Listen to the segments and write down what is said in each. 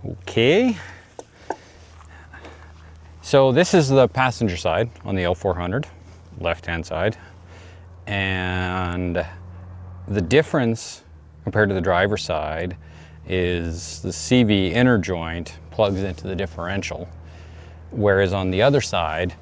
Okay. So this is the passenger side on the L400, left-hand side. And the difference compared to the driver's side is the CV inner joint plugs into the differential. Whereas on the other side,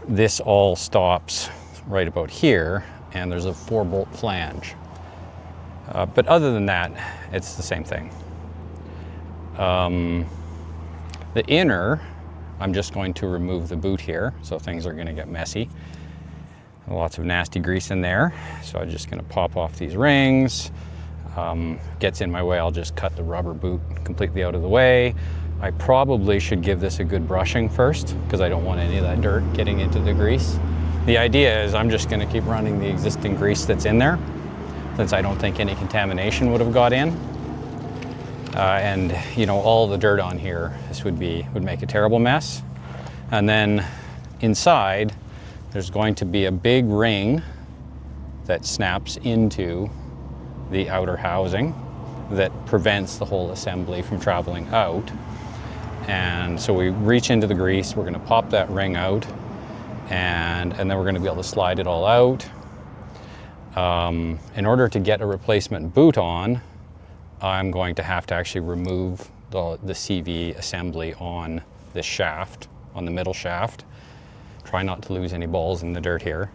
this all stops right about here, and there's a 4-bolt flange. But other than that, it's the same thing. The inner, I'm just going to remove the boot here, so things are going to get messy. Lots of nasty grease in there, so I'm just going to pop off these rings. Gets in my way, I'll just cut the rubber boot completely out of the way. I probably should give this a good brushing first, because I don't want any of that dirt getting into the grease. The idea is I'm just going to keep running the existing grease that's in there, since I don't think any contamination would have got in. And you know, all the dirt on here, this would make a terrible mess. And then inside, there's going to be a big ring that snaps into the outer housing that prevents the whole assembly from traveling out. And so we reach into the grease, we're going to pop that ring out, and then we're going to be able to slide it all out. In order to get a replacement boot on, I'm going to have to actually remove the CV assembly on this shaft, on the middle shaft. Try not to lose any balls in the dirt here.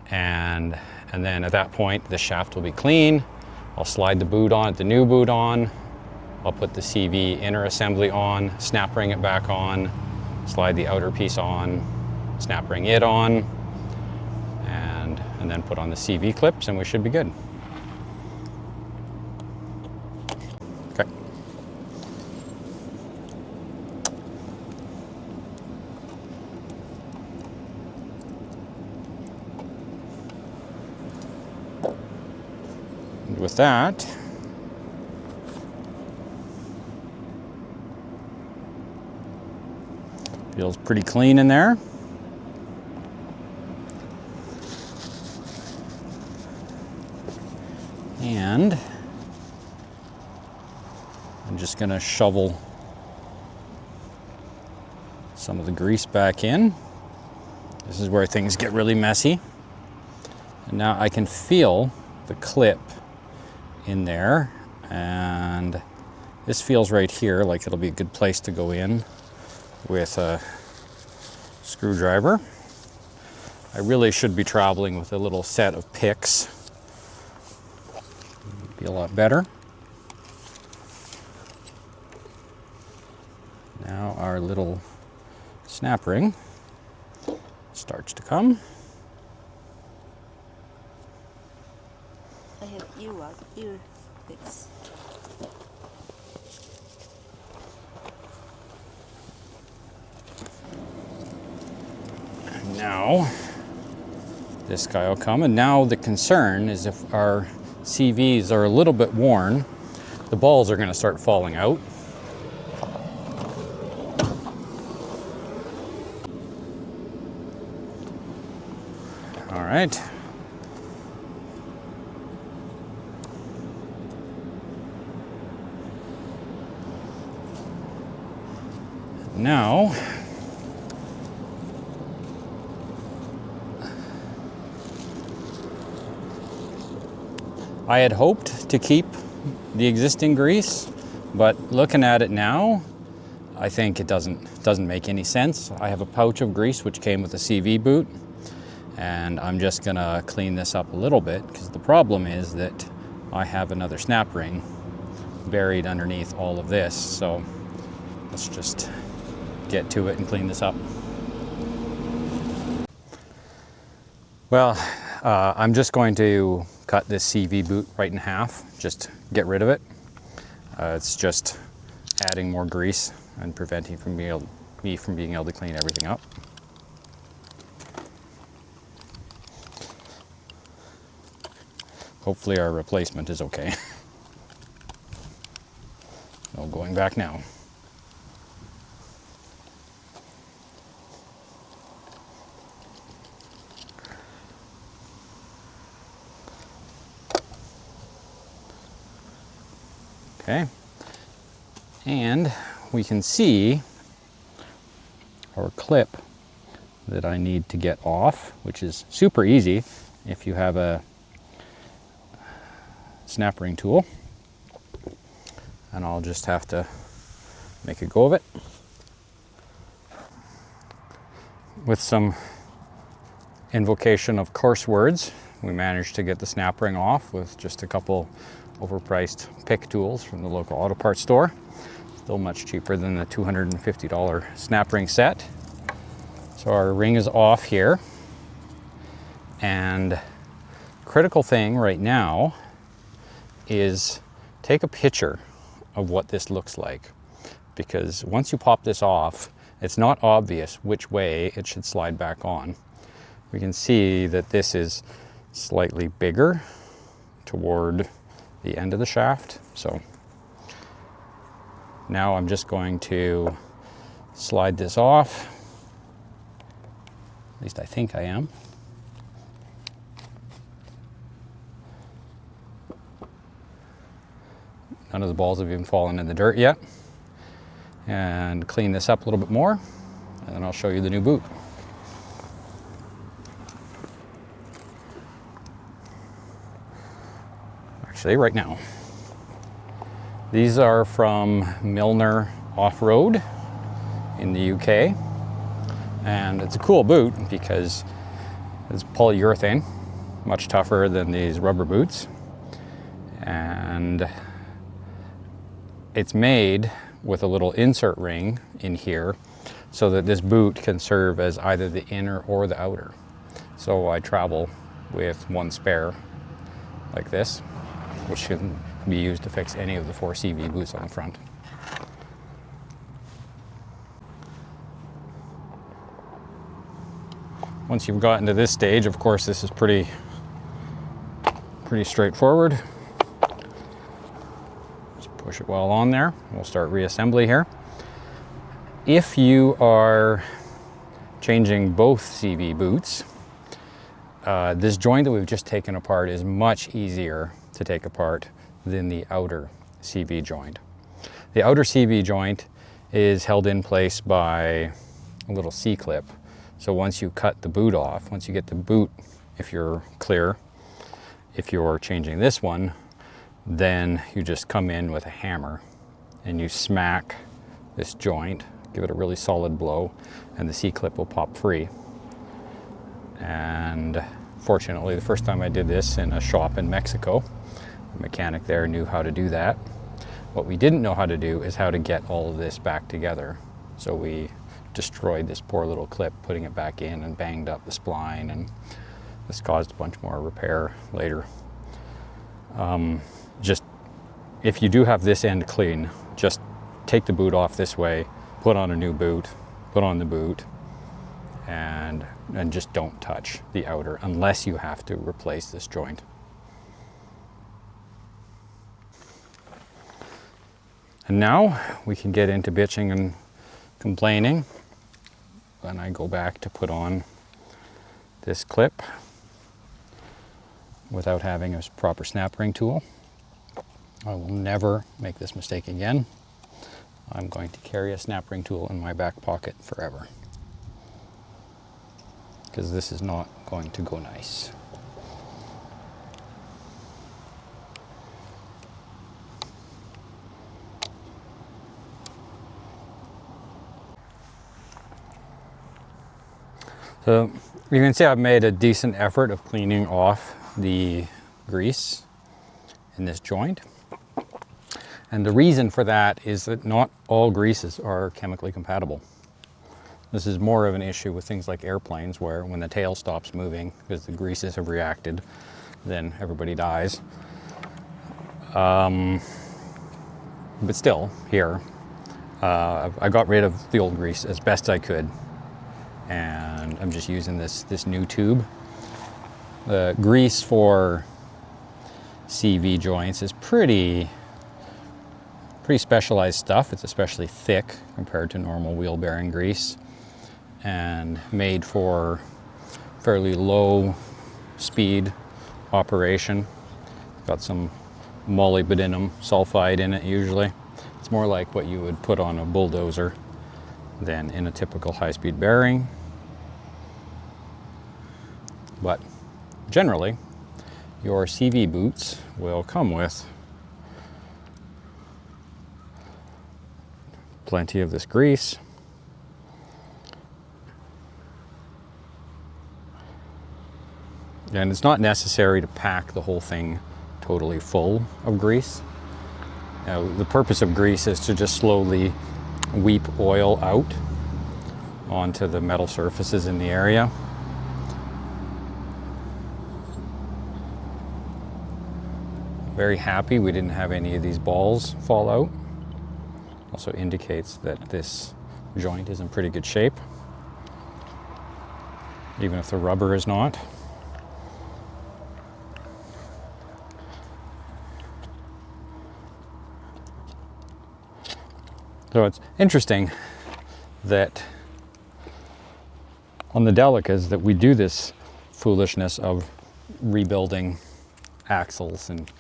And then at that point, the shaft will be clean. I'll slide the boot on, the new boot on. I'll put the CV inner assembly on, snap ring it back on, slide the outer piece on, snap ring it on, and then put on the CV clips, and we should be good. Okay. And with that, feels pretty clean in there. And I'm just going to shovel some of the grease back in. This is where things get really messy. And now I can feel the clip in there, and this feels right here like it'll be a good place to go in with a screwdriver. I really should be traveling with a little set of picks. Be a lot better. Now our little snap ring starts to come. I have ear picks. Now, this guy will come, and now the concern is if our CVs are a little bit worn, the balls are going to start falling out. All right. Now, I had hoped to keep the existing grease, but looking at it now, I think it doesn't make any sense. I have a pouch of grease which came with a CV boot, and I'm just gonna clean this up a little bit, because the problem is that I have another snap ring buried underneath all of this. So let's just get to it and clean this up. Well, I'm just going to cut this CV boot right in half, just get rid of it. It's just adding more grease and preventing me from being able to clean everything up. Hopefully our replacement is okay. No going back now. Okay, and we can see our clip that I need to get off, which is super easy if you have a snap ring tool. And I'll just have to make a go of it. With some invocation of coarse words, we managed to get the snap ring off with just a couple overpriced pick tools from the local auto parts store. Still much cheaper than the $250 snap ring set. So our ring is off here. And critical thing right now is take a picture of what this looks like, because once you pop this off, it's not obvious which way it should slide back on. We can see that this is slightly bigger toward the end of the shaft. So now I'm just going to slide this off. At least I think I am. None of the balls have even fallen in the dirt yet. And clean this up a little bit more, and then I'll show you the new boot. Actually, right now. These are from Milner Off-Road in the UK. And it's a cool boot because it's polyurethane, much tougher than these rubber boots. And it's made with a little insert ring in here so that this boot can serve as either the inner or the outer. So I travel with one spare like this, which can be used to fix any of the 4 CV boots on the front. Once you've gotten to this stage, of course, this is pretty straightforward. Just push it well on there. We'll start reassembly here. If you are changing both CV boots, this joint that we've just taken apart is much easier to take apart than the outer CV joint. The outer CV joint is held in place by a little C-clip. So once you cut the boot off, once you get the boot, if you're clear, if you're changing this one, then you just come in with a hammer and you smack this joint, give it a really solid blow, and the C-clip will pop free. And fortunately, the first time I did this in a shop in Mexico, the mechanic there knew how to do that. What we didn't know how to do is how to get all of this back together. So we destroyed this poor little clip, putting it back in, and banged up the spline, and this caused a bunch more repair later. Just, if you do have this end clean, just take the boot off this way, put on a new boot, put on the boot, and just don't touch the outer unless you have to replace this joint. And now we can get into bitching and complaining. Then I go back to put on this clip without having a proper snap ring tool. I will never make this mistake again. I'm going to carry a snap ring tool in my back pocket forever, because this is not going to go nice. So you can see I've made a decent effort of cleaning off the grease in this joint. And the reason for that is that not all greases are chemically compatible. This is more of an issue with things like airplanes, where when the tail stops moving because the greases have reacted, then everybody dies. But still, here, I got rid of the old grease as best I could. And I'm just using this new tube. The grease for CV joints is pretty specialized stuff. It's especially thick compared to normal wheel bearing grease, and made for fairly low speed operation. Got some molybdenum sulfide in it usually. It's It's more like what you would put on a bulldozer than in a typical high-speed bearing. But generally, your CV boots will come with plenty of this grease. And it's not necessary to pack the whole thing totally full of grease. The purpose of grease is to just slowly weep oil out onto the metal surfaces in the area. Very happy we didn't have any of these balls fall out. Also indicates that this joint is in pretty good shape, even if the rubber is not. So it's interesting that on the Delicas that we do this foolishness of rebuilding axles, and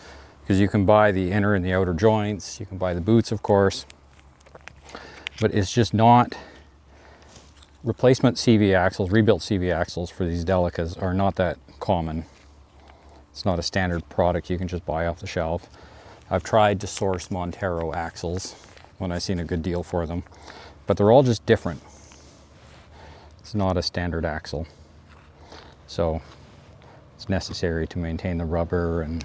because you can buy the inner and the outer joints, you can buy the boots, of course, but it's just not replacement CV axles, rebuilt CV axles for these Delicas are not that common. It's not a standard product you can just buy off the shelf. I've tried to source Montero axles when I've seen a good deal for them, but they're all just different. It's not a standard axle. So it's necessary to maintain the rubber and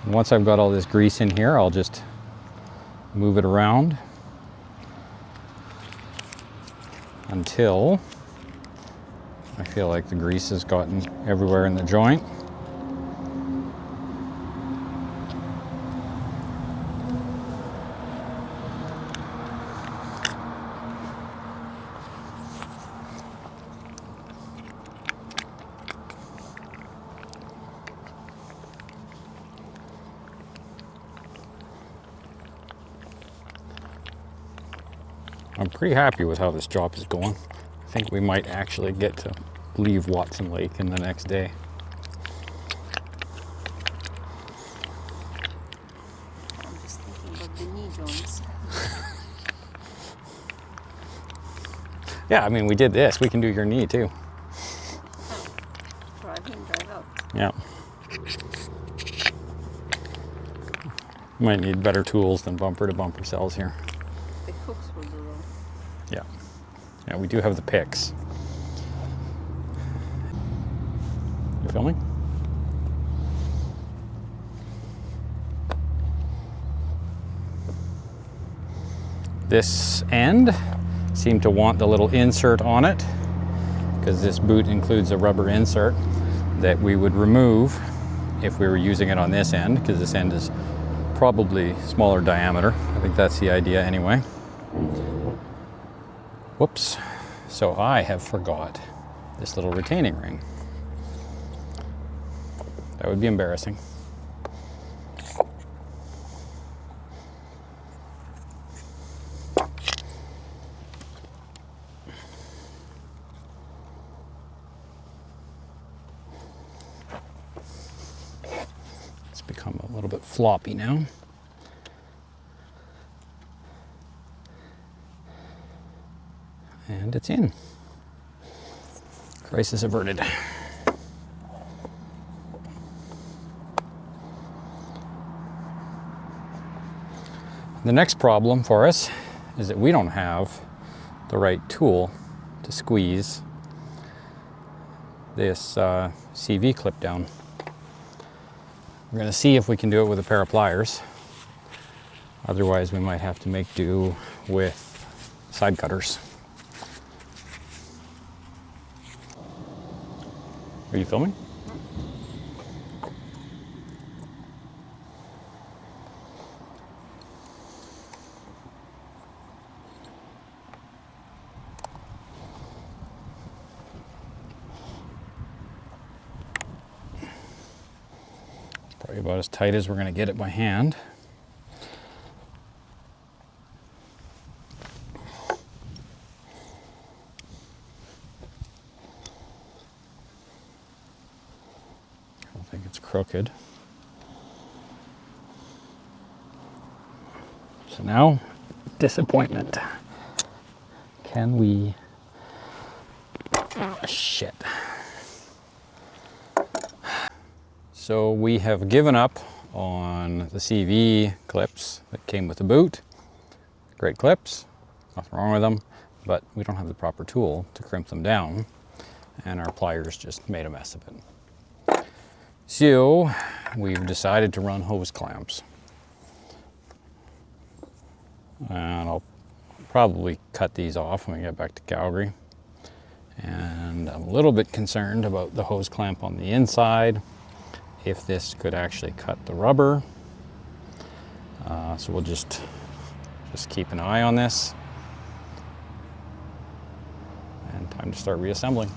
once I've got all this grease in here, I'll just move it around until I feel like the grease has gotten everywhere in the joint. I'm pretty happy with how this job is going. I think we might actually get to leave Watson Lake in the next day. I'm just thinking about the knee joints. Yeah, I mean, we did this. We can do your knee too. Drive in, drive out. Yeah. Might need better tools than bumper to bumper cells here. The hooks will do though. Yeah. Yeah, we do have the picks. You filming? This end seemed to want the little insert on it because this boot includes a rubber insert that we would remove if we were using it on this end, because this end is probably smaller diameter. I think that's the idea anyway. Whoops. So I have forgot this little retaining ring. That would be embarrassing. It's become a little bit floppy now. And it's in. Crisis averted. The next problem for us is that we don't have the right tool to squeeze this CV clip down. We're going to see if we can do it with a pair of pliers. Otherwise, we might have to make do with side cutters. Are you filming? Probably about as tight as we're going to get it by hand. I don't think it's crooked. So now, disappointment. Can we... Oh, shit. So we have given up on the CV clips that came with the boot. Great clips, nothing wrong with them, but we don't have the proper tool to crimp them down, and our pliers just made a mess of it. So we've decided to run hose clamps. And I'll probably cut these off when we get back to Calgary. And I'm a little bit concerned about the hose clamp on the inside, if this could actually cut the rubber. So we'll just keep an eye on this. And time to start reassembling.